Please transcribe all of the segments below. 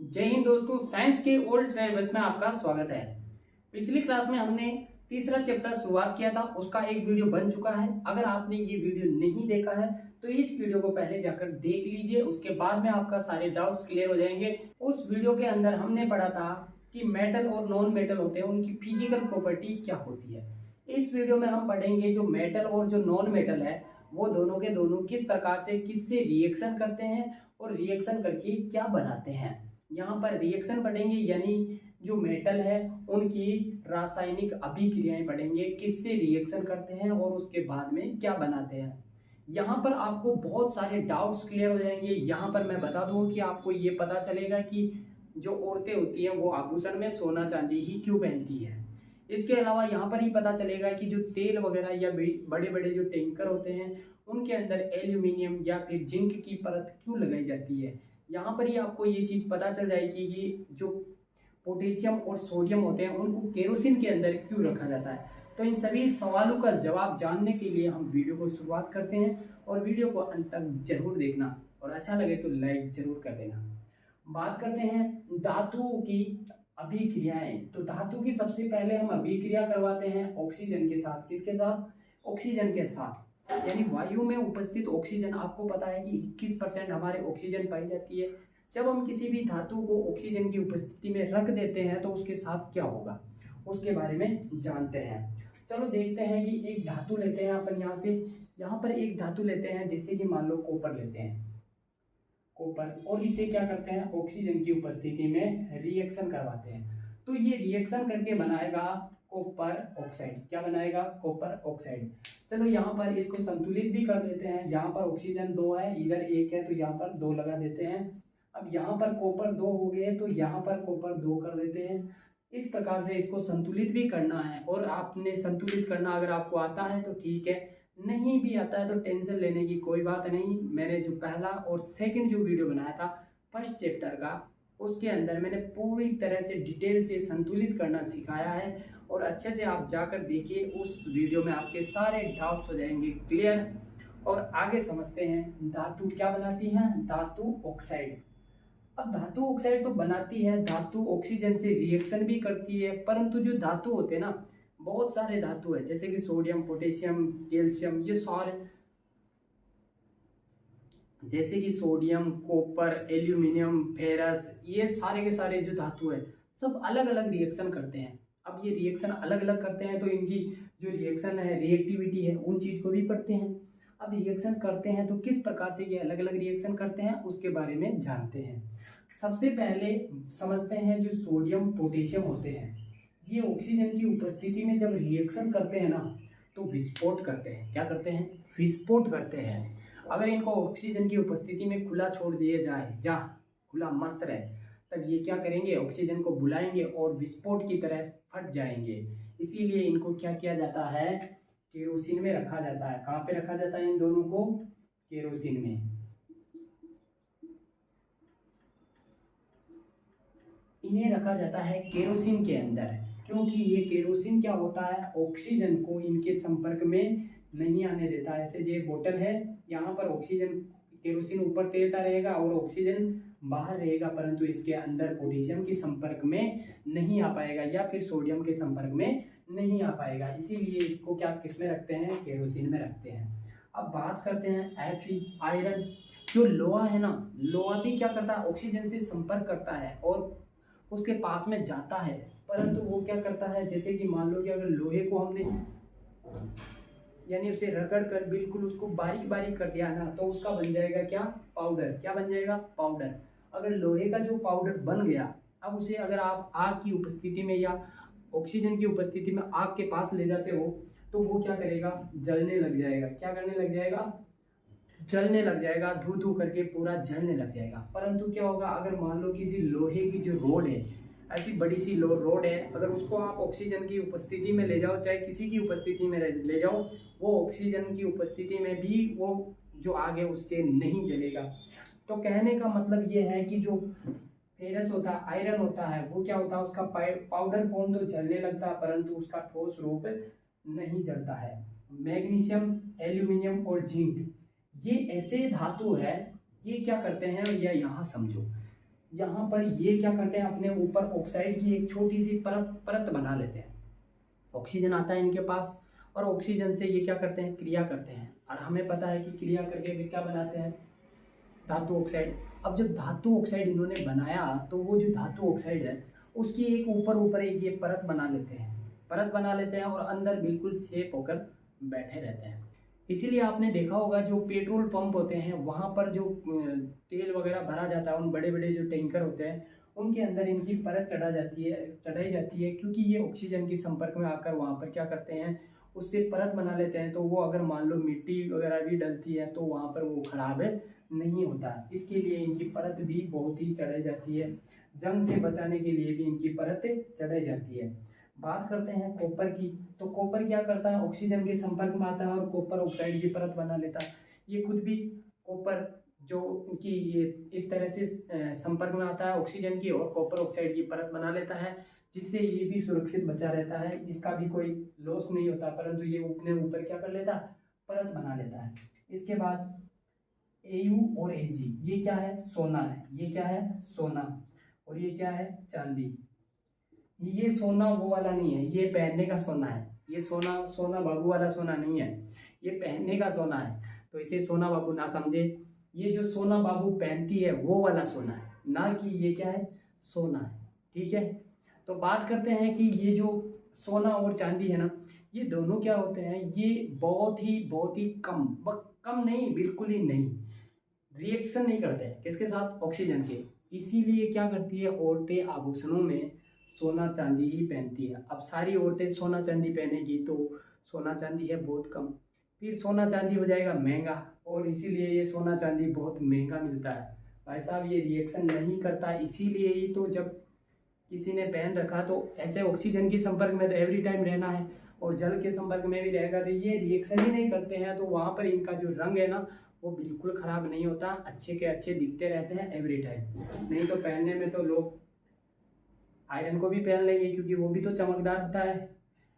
जय हिंद दोस्तों, साइंस के ओल्ड सिलेबस में आपका स्वागत है। पिछली क्लास में हमने तीसरा चैप्टर शुरुआत किया था, उसका एक वीडियो बन चुका है। अगर आपने ये वीडियो नहीं देखा है तो इस वीडियो को पहले जाकर देख लीजिए, उसके बाद में आपका सारे डाउट्स क्लियर हो जाएंगे। उस वीडियो के अंदर हमने पढ़ा था कि मेटल और नॉन मेटल होते हैं, उनकी फिजिकल प्रॉपर्टी क्या होती है। इस वीडियो में हम पढ़ेंगे जो मेटल और जो नॉन मेटल है वो दोनों के दोनों किस प्रकार से किससे रिएक्शन करते हैं और रिएक्शन करके क्या बनाते हैं। यहाँ पर रिएक्शन पढ़ेंगे, यानी जो मेटल है उनकी रासायनिक अभिक्रियाएं पढ़ेंगे, किससे रिएक्शन करते हैं और उसके बाद में क्या बनाते हैं। यहाँ पर आपको बहुत सारे डाउट्स क्लियर हो जाएंगे। यहाँ पर मैं बता दूं कि आपको ये पता चलेगा कि जो औरतें होती हैं वो आभूषण में सोना चांदी ही क्यों पहनती है। इसके अलावा यहाँ पर ही पता चलेगा कि जो तेल वगैरह या बड़े बड़े जो टैंकर होते हैं उनके अंदर एल्यूमिनियम या फिर जिंक की परत क्यों लगाई जाती है। यहाँ पर ही आपको ये चीज़ पता चल जाएगी कि जो पोटेशियम और सोडियम होते हैं उनको केरोसिन के अंदर क्यों रखा जाता है। तो इन सभी सवालों का जवाब जानने के लिए हम वीडियो को शुरुआत करते हैं और वीडियो को अंत तक जरूर देखना और अच्छा लगे तो लाइक जरूर कर देना। बात करते हैं धातुओं की अभिक्रियाएं। तो धातु की सबसे पहले हम अभिक्रिया करवाते हैं ऑक्सीजन के साथ। किसके साथ? ऑक्सीजन के साथ। यानी वायु में उपस्थित ऑक्सीजन, आपको पता है कि 21% हमारे ऑक्सीजन पाई जाती है। जब हम किसी भी धातु को ऑक्सीजन की उपस्थिति में रख देते हैं तो उसके साथ क्या होगा, उसके बारे में जानते हैं। चलो देखते हैं कि एक धातु लेते हैं अपन यहाँ पर एक धातु लेते हैं, जैसे कि मान लो कॉपर लेते हैं, कॉपर, और इसे क्या करते हैं ऑक्सीजन की उपस्थिति में रिएक्शन करवाते हैं। तो ये रिएक्शन करके बनाएगा कॉपर ऑक्साइड। क्या बनाएगा? Copper oxide. चलो यहाँ पर इसको संतुलित भी कर देते हैं। यहाँ पर ऑक्सीजन 2 है, इधर 1 है, तो यहाँ पर 2 लगा देते हैं। अब यहाँ पर कॉपर 2 हो गए तो यहाँ पर कॉपर 2 कर देते हैं। इस प्रकार से इसको संतुलित भी करना है, और आपने संतुलित करना अगर आपको आता है तो ठीक है, नहीं भी आता है तो टेंशन लेने की कोई बात नहीं। मैंने जो पहला और सेकंड जो वीडियो बनाया था फर्स्ट चैप्टर का, उसके अंदर मैंने पूरी तरह से डिटेल से संतुलित करना सिखाया है, और अच्छे से आप जाकर देखिए, उस वीडियो में आपके सारे डाउट्स हो जाएंगे क्लियर। और आगे समझते हैं धातु क्या बनाती है। धातु ऑक्साइड। अब धातु ऑक्साइड तो बनाती है, धातु ऑक्सीजन से रिएक्शन भी करती है, परंतु जो धातु होते हैं ना, बहुत सारे धातु है, जैसे कि सोडियम, पोटेशियम, कैल्शियम, ये सारे, जैसे कि सोडियम, कॉपर, एल्यूमिनियम, फेरस, ये सारे के सारे जो धातु है सब अलग अलग रिएक्शन करते हैं। अब ये रिएक्शन अलग अलग करते हैं तो इनकी जो रिएक्शन है, रिएक्टिविटी है, उन चीज को भी पढ़ते हैं। अब रिएक्शन करते हैं तो किस प्रकार से ये अलग अलग रिएक्शन करते हैं उसके बारे में जानते हैं। सबसे पहले समझते हैं जो सोडियम पोटेशियम होते हैं, ये ऑक्सीजन की उपस्थिति में जब रिएक्शन करते हैं ना तो विस्फोट करते हैं। क्या करते हैं? विस्फोट करते हैं। अगर इनको ऑक्सीजन की उपस्थिति में खुला छोड़ दिया जाए, जा खुला मस्त रहे, तब ये क्या करेंगे, ऑक्सीजन को बुलाएंगे और विस्फोट की तरह फट जाएंगे। इसीलिए इनको क्या किया जाता है, केरोसिन में रखा जाता है। कहाँ पे रखा जाता है इन दोनों को? केरोसिन में। इन्हें रखा जाता है केरोसिन के अंदर, क्योंकि ये केरोसिन क्या होता है, ऑक्सीजन को इनके संपर्क में नहीं आने देता है। ऐसे ये बोतल है, यहाँ पर ऑक्सीजन, केरोसिन ऊपर तैरता रहेगा और ऑक्सीजन बाहर रहेगा, परंतु इसके अंदर पोटेशियम के संपर्क में नहीं आ पाएगा या फिर सोडियम के संपर्क में नहीं आ पाएगा। इसीलिए इसको क्या किस में रखते हैं? केरोसिन में रखते हैं। अब बात करते हैं Fe, आयरन। जो लोहा है ना, लोहा भी क्या करता है, ऑक्सीजन से संपर्क करता है और उसके पास में जाता है, परंतु वो क्या करता है, जैसे कि मान लो कि अगर लोहे को हमने यानी उसे रगड़ कर बिल्कुल उसको बारीक बारीक कर दिया ना, तो उसका बन जाएगा क्या? पाउडर। क्या बन जाएगा? पाउडर। अगर लोहे का जो पाउडर बन गया, अब उसे अगर आप आग की उपस्थिति में या ऑक्सीजन की उपस्थिति में आग के पास ले जाते हो तो वो क्या करेगा? जलने लग जाएगा। क्या करने लग जाएगा? जलने लग जाएगा, धू धू करके पूरा जलने लग जाएगा। परंतु क्या होगा, अगर मान लो किसी लोहे की जो रोड है, ऐसी बड़ी सी रोड है, अगर उसको आप ऑक्सीजन की उपस्थिति में ले जाओ, चाहे किसी की उपस्थिति में ले जाओ, वो ऑक्सीजन की उपस्थिति में भी वो जो आग है उससे नहीं जलेगा। तो कहने का मतलब ये है कि जो फेरस होता है, आयरन होता है, वो क्या होता है, उसका पाउडर फॉर्म तो जलने लगता है परंतु उसका ठोस रूप नहीं जलता है। मैग्नीशियम, एल्यूमिनियम और जिंक, ये ऐसे धातु है, ये क्या करते हैं, या यहाँ समझो, यहाँ पर ये क्या करते हैं, अपने ऊपर ऑक्साइड की एक छोटी सी परत परत बना लेते हैं। ऑक्सीजन आता है इनके पास और ऑक्सीजन से ये क्या करते हैं, क्रिया करते हैं। और हमें पता है कि क्रिया करके फिर क्या बनाते हैं, धातु ऑक्साइड। अब जब धातु ऑक्साइड इन्होंने बनाया तो वो जो धातु ऑक्साइड है उसकी एक ऊपर ऊपर एक ये परत बना लेते हैं, परत बना लेते हैं और अंदर बिल्कुल सेफ होकर बैठे रहते हैं। इसीलिए आपने देखा होगा जो पेट्रोल पंप होते हैं वहाँ पर जो तेल वगैरह भरा जाता है, उन बड़े बड़े जो टैंकर होते हैं उनके अंदर इनकी परत चढ़ाई जाती है, क्योंकि ये ऑक्सीजन के संपर्क में आकर वहाँ पर क्या करते हैं, उससे परत बना लेते हैं। तो वो अगर मान लो मिट्टी वगैरह भी डलती है तो वहाँ पर वो खराब नहीं होता है। इसके लिए इनकी परत भी बहुत ही चढ़ाई जाती है, जंग से बचाने के लिए भी इनकी परत चढ़ाई जाती है। बात करते हैं कॉपर की, तो कॉपर क्या करता है, ऑक्सीजन के संपर्क में आता है और कॉपर ऑक्साइड की परत बना लेता है। ये खुद भी कॉपर जो कि ये इस तरह से संपर्क में आता है ऑक्सीजन की और कॉपर ऑक्साइड की परत बना लेता है, जिससे ये भी सुरक्षित बचा रहता है, इसका भी कोई लॉस नहीं होता, परंतु ये अपने ऊपर क्या कर लेता है, परत बना लेता है। इसके बाद Au और Ag, ये क्या है, सोना है, ये क्या है, सोना, और ये क्या है, चांदी। ये सोना वो वाला नहीं है, ये पहनने का सोना है, ये सोना सोना बाबू वाला सोना नहीं है, ये पहनने का सोना है, तो इसे सोना बाबू ना समझे। ये जो सोना बाबू पहनती है वो वाला सोना है, ना कि ये क्या है, सोना है। ठीक है, तो बात करते हैं कि ये जो सोना और चांदी है ना, ये दोनों क्या होते हैं, ये बहुत ही कम, कम नहीं, बिल्कुल ही नहीं, रिएक्शन नहीं करते हैं किसके साथ, ऑक्सीजन के। इसीलिए क्या करती है, औरतें आभूषणों में सोना चांदी ही पहनती है। अब सारी औरतें सोना चांदी पहनेगी तो सोना चांदी है बहुत कम, फिर सोना चांदी हो जाएगा महंगा, और इसीलिए ये सोना चांदी बहुत महंगा मिलता है। भाई साहब ये रिएक्शन नहीं करता, इसीलिए ही तो जब किसी ने पहन रखा तो ऐसे ऑक्सीजन के संपर्क में तो एवरी टाइम रहना है और जल के संपर्क में भी रहेगा, तो ये रिएक्शन ही नहीं करते हैं, तो वहाँ पर इनका जो रंग है ना वो बिल्कुल ख़राब नहीं होता, अच्छे के अच्छे दिखते रहते हैं एवरी टाइम। नहीं तो पहनने में तो लोग आयरन को भी पहन लेंगे क्योंकि वो भी तो चमकदार होता है,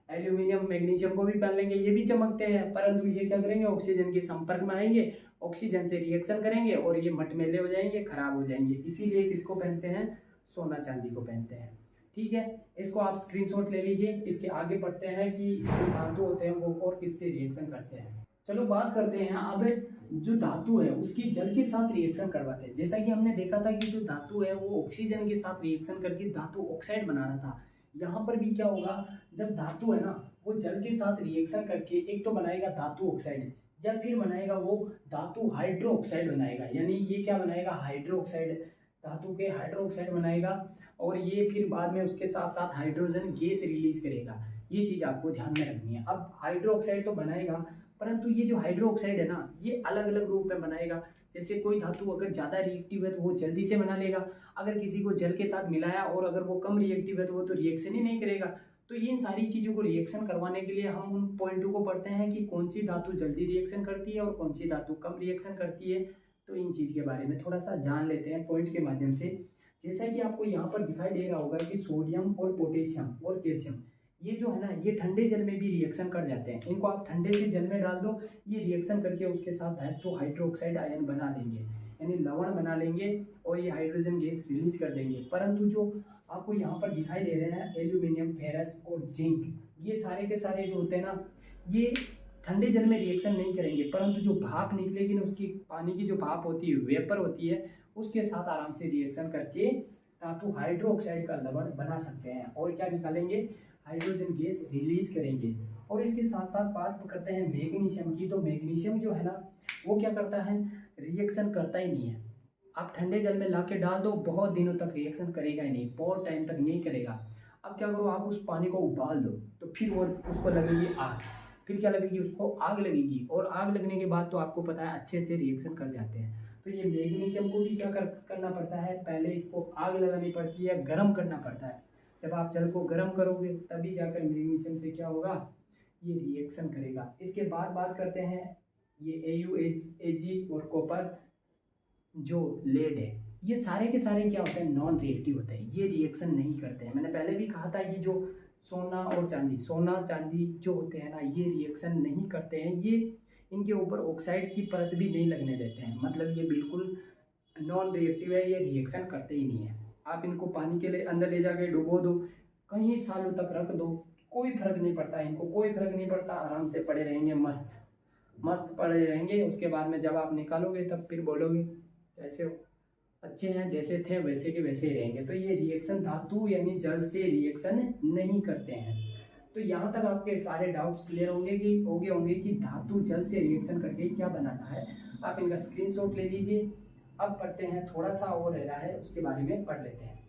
एल्यूमिनियम मैग्नीशियम को भी पहन लेंगे, ये भी चमकते हैं, परंतु ये क्या करेंगे, ऑक्सीजन के संपर्क में आएंगे, ऑक्सीजन से रिएक्शन करेंगे और ये मटमैले हो जाएंगे, खराब हो जाएंगे। इसीलिए किसको पहनते हैं, सोना चांदी को पहनते हैं। ठीक है, इसको आप स्क्रीनशॉट ले लीजिए। इसके आगे बढ़ते हैं कि जो धातु होते हैं वो और किससे रिएक्शन करते हैं। चलो बात करते हैं अब जो धातु है उसकी जल के साथ रिएक्शन करवाते हैं। जैसा कि हमने देखा था कि जो धातु है वो ऑक्सीजन के साथ रिएक्शन करके धातु ऑक्साइड बना रहा था, यहाँ पर भी क्या होगा, जब धातु है ना वो जल के साथ रिएक्शन करके एक तो बनाएगा धातु ऑक्साइड, या फिर बनाएगा वो धातु हाइड्रो ऑक्साइड बनाएगा, यानी ये क्या बनाएगा, हाइड्रो ऑक्साइड, धातु के हाइड्रो ऑक्साइड बनाएगा, और ये फिर बाद में उसके साथ साथ हाइड्रोजन गैस रिलीज करेगा। ये चीज़ आपको ध्यान में रखनी है। अब हाइड्रो ऑक्साइड तो बनाएगा, परंतु ये जो हाइड्रो ऑक्साइड है ना ये अलग अलग रूप में बनाएगा। जैसे कोई धातु अगर ज़्यादा रिएक्टिव है तो वो जल्दी से बना लेगा, अगर किसी को जल के साथ मिलाया और अगर वो कम रिएक्टिव है तो वो तो रिएक्शन ही नहीं करेगा। तो इन सारी चीज़ों को रिएक्शन करवाने के लिए हम उन पॉइंटों को पढ़ते हैं कि कौन सी धातु जल्दी रिएक्शन करती है और कौन सी धातु कम रिएक्शन करती है। तो इन चीज़ के बारे में थोड़ा सा जान लेते हैं पॉइंट के माध्यम से। जैसा कि आपको यहाँ पर दिखाई दे रहा होगा कि सोडियम और पोटेशियम और कैल्शियम, ये जो है ना ये ठंडे जल में भी रिएक्शन कर जाते हैं। इनको आप ठंडे से जल में डाल दो, ये रिएक्शन करके उसके साथ धातु हाइड्रोक्साइड आयन बना लेंगे, यानी लवण बना लेंगे और ये हाइड्रोजन गैस रिलीज कर देंगे। परंतु जो आपको यहाँ पर दिखाई दे रहे हैं एल्यूमिनियम, फेरस और जिंक, ये सारे के सारे जो होते हैं ना ये ठंडे जल में रिएक्शन नहीं करेंगे, परंतु जो भाप निकलेगी ना उसकी, पानी की जो भाप होती है, वेपर होती है, उसके साथ आराम से रिएक्शन करके धातु हाइड्रोक्साइड का लवण बना सकते हैं और क्या निकालेंगे, हाइड्रोजन गैस रिलीज करेंगे। और इसके साथ साथ बात करते हैं मैग्नीशियम की, तो मैग्नीशियम जो है ना वो क्या करता है, रिएक्शन करता ही नहीं है। आप ठंडे जल में ला के डाल दो, बहुत दिनों तक रिएक्शन करेगा ही नहीं, बहुत टाइम तक नहीं करेगा। अब क्या करो, आप उस पानी को उबाल दो तो फिर वो उसको लगेगी आग, फिर क्या लगेगी, उसको आग लगेगी, और आग लगने के बाद तो आपको पता है अच्छे अच्छे रिएक्शन कर जाते हैं। तो ये मैग्नीशियम को भी क्या करना पड़ता है, पहले इसको आग लगानी पड़ती है, गर्म करना पड़ता है। जब आप जल को गर्म करोगे तभी जाकर मैग्नीशियम से क्या होगा, ये रिएक्शन करेगा। इसके बाद बात करते हैं ये Au, Ag और कॉपर जो लेड है, ये सारे के सारे क्या होते हैं, नॉन रिएक्टिव होते हैं, ये रिएक्शन नहीं करते हैं। मैंने पहले भी कहा था ये जो सोना और चांदी, सोना चांदी जो होते हैं ना ये रिएक्शन नहीं करते हैं, ये इनके ऊपर ऑक्साइड की परत भी नहीं लगने देते हैं, मतलब ये बिल्कुल नॉन रिएक्टिव है, ये रिएक्शन करते ही नहीं है। आप इनको पानी के लिए अंदर ले जाके डुबो दो, कई सालों तक रख दो, कोई फर्क नहीं पड़ता, इनको कोई फर्क नहीं पड़ता, आराम से पड़े रहेंगे, मस्त मस्त पड़े रहेंगे। उसके बाद में जब आप निकालोगे तब फिर बोलोगे जैसे अच्छे हैं, जैसे थे वैसे के वैसे ही रहेंगे। तो ये रिएक्शन धातु यानी जल से रिएक्शन नहीं करते हैं। तो यहाँ तक आपके सारे डाउट्स क्लियर होंगे कि धातु जल से रिएक्शन करके क्या बनाता है। आप इनका स्क्रीनशॉट ले लीजिए। अब पढ़ते हैं, थोड़ा सा और रह रहा है, उसके बारे में पढ़ लेते हैं।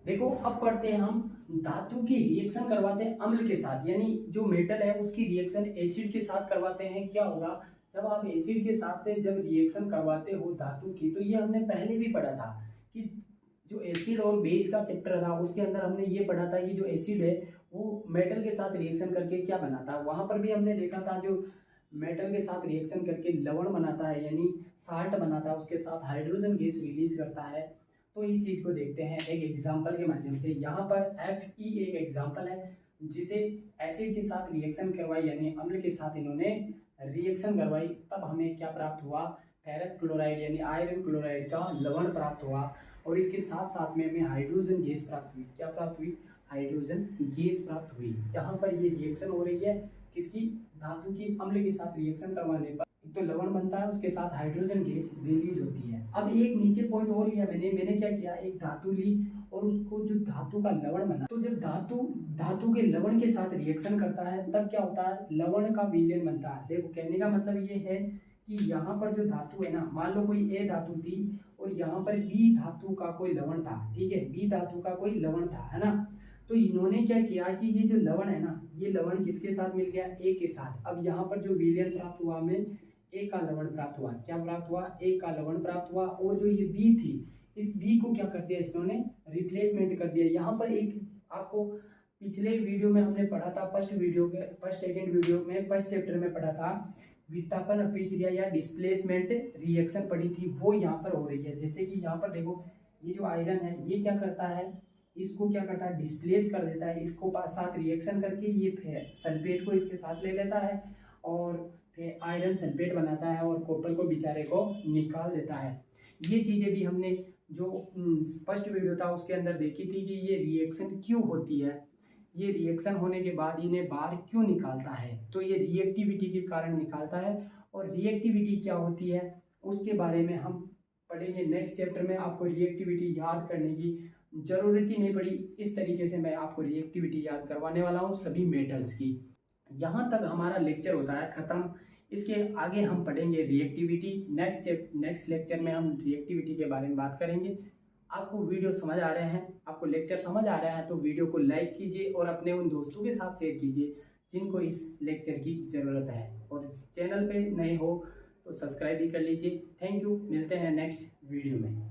देखो अब पढ़ते हैं हम, धातु की रिएक्शन करवाते हैं अम्ल के साथ, यानी जो मेटल है उसकी रिएक्शन एसिड के साथ करवाते हैं। क्या होगा जब आप एसिड के साथ जब रिएक्शन करवाते हो धातु की, तो ये हमने पहले भी पढ़ा था कि जो एसिड और बेस का चैप्टर था उसके अंदर हमने ये पढ़ा था कि जो एसिड है वो मेटल के साथ रिएक्शन करके क्या बनाता है। वहां पर भी हमने देखा था जो मेटल के साथ रिएक्शन करके लवण बनाता है यानी साल्ट बनाता है, उसके साथ हाइड्रोजन गैस रिलीज करता है। तो इस चीज को देखते हैं एक एग्जाम्पल के माध्यम से। यहाँ पर Fe एक एग्जाम्पल है जिसे एसिड के साथ रिएक्शन करवाई यानी अम्ल के साथ इन्होंने रिएक्शन करवाई, तब हमें क्या प्राप्त हुआ, फेरस क्लोराइड यानी आयरन क्लोराइड का लवण प्राप्त हुआ। और इसके साथ साथ में हमें हाइड्रोजन गैस प्राप्त हुई। क्या प्राप्त हुई, हाइड्रोजन गैस प्राप्त हुई। यहाँ पर ये रिएक्शन हो रही है किसकी, धातु की अम्ल के साथ रिएक्शन करवाने पर एक तो लवण बनता है, उसके साथ हाइड्रोजन गैस रिलीज होती है। अब एक नीचे पॉइंट और लिया मैंने क्या किया, एक धातु ली और उसको जो धातु का लवण बना, तो जब धातु के लवण के साथ रिएक्शन करता है तब क्या होता है, लवण का विलयन बनता है। देखो कहने का मतलब ये है कि यहाँ पर जो धातु है ना, मान लो कोई ए धातु थी और यहाँ पर बी धातु का कोई लवण था, ठीक है, बी धातु का कोई लवण था, है ना। तो इन्होंने क्या किया कि ये जो लवण है ना, ये लवण किसके साथ मिल गया, ए के साथ। अब यहाँ पर जो विलयन प्राप्त हुआ हमें, ए का लवण प्राप्त हुआ। क्या प्राप्त हुआ, ए का लवण प्राप्त हुआ। और जो ये बी थी, इस बी को क्या कर दिया इन्होंने, रिप्लेसमेंट कर दिया। यहाँ पर एक आपको पिछले वीडियो में हमने पढ़ा था, फर्स्ट सेकंड वीडियो में फर्स्ट चैप्टर में पढ़ा था, विस्थापन अभिक्रिया या डिस्प्लेसमेंट रिएक्शन पड़ी थी, वो यहाँ पर हो रही है। जैसे कि यहाँ पर देखो ये जो आयरन है ये क्या करता है, इसको क्या करता है, डिस्प्लेस कर देता है, इसको साथ रिएक्शन करके ये सल्फेट को इसके साथ ले लेता है और फिर आयरन सल्फेट बनाता है और कॉपर को बेचारे को निकाल देता है। ये चीज़ें भी हमने जो फर्स्ट वीडियो था उसके अंदर देखी थी कि ये रिएक्शन क्यों होती है, ये रिएक्शन होने के बाद इन्हें बाहर क्यों निकालता है। तो ये रिएक्टिविटी के कारण निकालता है। और रिएक्टिविटी क्या होती है उसके बारे में हम पढ़ेंगे नेक्स्ट चैप्टर में। आपको रिएक्टिविटी याद करने की जरूरत ही नहीं पड़ी, इस तरीके से मैं आपको रिएक्टिविटी याद करवाने वाला हूँ सभी मेटल्स की। यहाँ तक हमारा लेक्चर होता है ख़त्म। इसके आगे हम पढ़ेंगे रिएक्टिविटी। नेक्स्ट लेक्चर में हम रिएक्टिविटी के बारे में बात करेंगे। आपको वीडियो समझ आ रहे हैं, आपको लेक्चर समझ आ रहा है तो वीडियो को लाइक कीजिए और अपने उन दोस्तों के साथ शेयर कीजिए जिनको इस लेक्चर की ज़रूरत है। और चैनल पे नए हो तो सब्सक्राइब भी कर लीजिए। थैंक यू, मिलते हैं नेक्स्ट वीडियो में।